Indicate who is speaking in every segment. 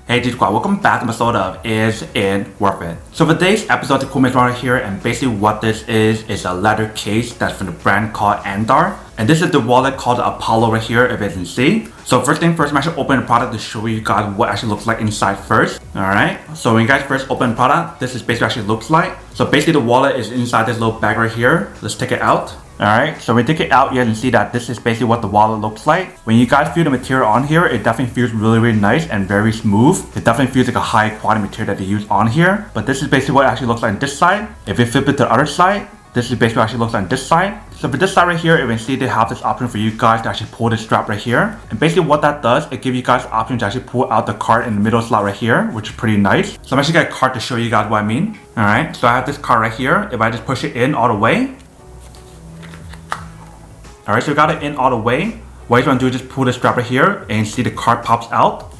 Speaker 1: Hey squad, welcome back to an episode of Is It Worth It? So for today's episode, the cool right here, and basically what this is a leather case that's from the brand called Andar. And this is the wallet called the Apollo right here, if you can see. So first thing first, I'm actually open the product to show you guys what actually looks like inside first. Alright, so when you guys first open the product, this is basically what it actually looks like. So basically the wallet is inside this little bag right here. Let's take it out. Alright, so when you take it out, you can see that this is basically what the wallet looks like. When you guys feel the material on here, it definitely feels really nice and very smooth. It definitely feels like a high quality material that they use on here. But this is basically what it actually looks like on this side. If you flip it to the other side, this is basically what it actually looks like on this side. So for this side right here, you can see they have this option for you guys to actually pull this strap right here. And basically what that does, it gives you guys the option to actually pull out the card in the middle slot right here, which is pretty nice. So I'm actually got a card to show you guys what I mean. Alright, so I have this card right here. If I just push it in all the way. Alright, so we got it in all the way. What you want to do is just pull the strap right here and see the card pops out.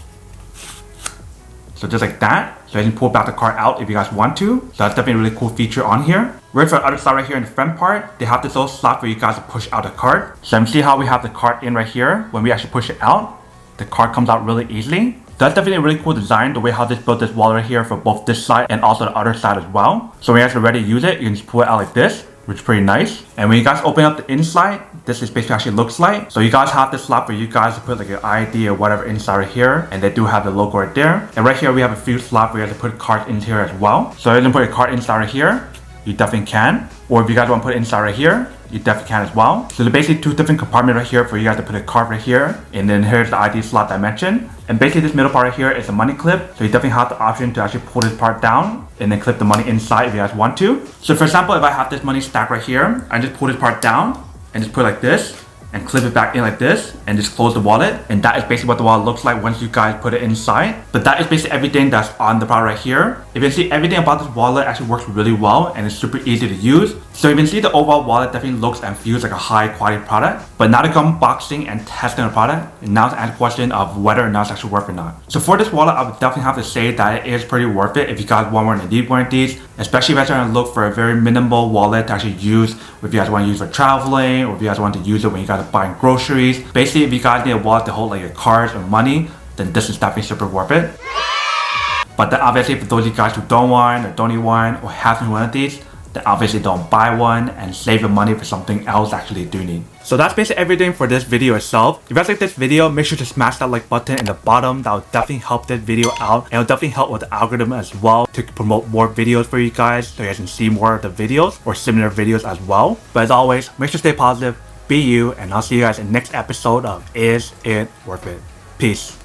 Speaker 1: So just like that. So you can pull back the card out if you guys want to. So that's definitely a really cool feature on here. Right for the other side right here in the front part, they have this little slot for you guys to push out the card. So you can see how we have the card in right here. When we actually push it out, the card comes out really easily. So that's definitely a really cool design, the way how they built this wallet right here for both this side and also the other side as well. So when you're actually ready to use it, you can just pull it out like this, which is pretty nice. And when you guys open up the inside, this is basically actually looks like. So you guys have this slot for you guys to put like your ID or whatever inside right here, and they do have the logo right there. And right here we have a few slots where you have to put cards in here as well. So you can put your card inside right here, you definitely can. Or if you guys want to put it inside right here, you definitely can as well. So there's basically two different compartments right here for you guys to put a card right here. And then here's the ID slot that I mentioned. And basically this middle part right here is a money clip. So you definitely have the option to actually pull this part down and then clip the money inside if you guys want to. So for example, if I have this money stacked right here, I just pull this part down and just put it like this and clip it back in like this and just close the wallet. And that is basically what the wallet looks like once you guys put it inside. But that is basically everything that's on the product right here. If you can see, everything about this wallet actually works really well and it's super easy to use. So you can see the overall wallet definitely looks and feels like a high quality product. But now to come unboxing and testing the product, and now to answer the question of whether or not it's actually worth it or not. So for this wallet, I would definitely have to say that it is pretty worth it if you guys want one and need one of these. Especially if you guys are trying to look for a very minimal wallet to actually use, if you guys want to use for traveling, or if you guys want to use it when you guys are buying groceries. Basically, if you guys need a wallet to hold like your cards or money, then this is definitely super worth it. But then obviously for those of you guys who don't want or don't need one or have one of these, then obviously don't buy one and save your money for something else actually do need. So that's basically everything for this video itself. If you guys like this video, make sure to smash that like button in the bottom. That will definitely help this video out, and it will definitely help with the algorithm as well to promote more videos for you guys so you guys can see more of the videos or similar videos as well. But as always, make sure to stay positive, be you, and I'll see you guys in the next episode of Is It Worth It? Peace.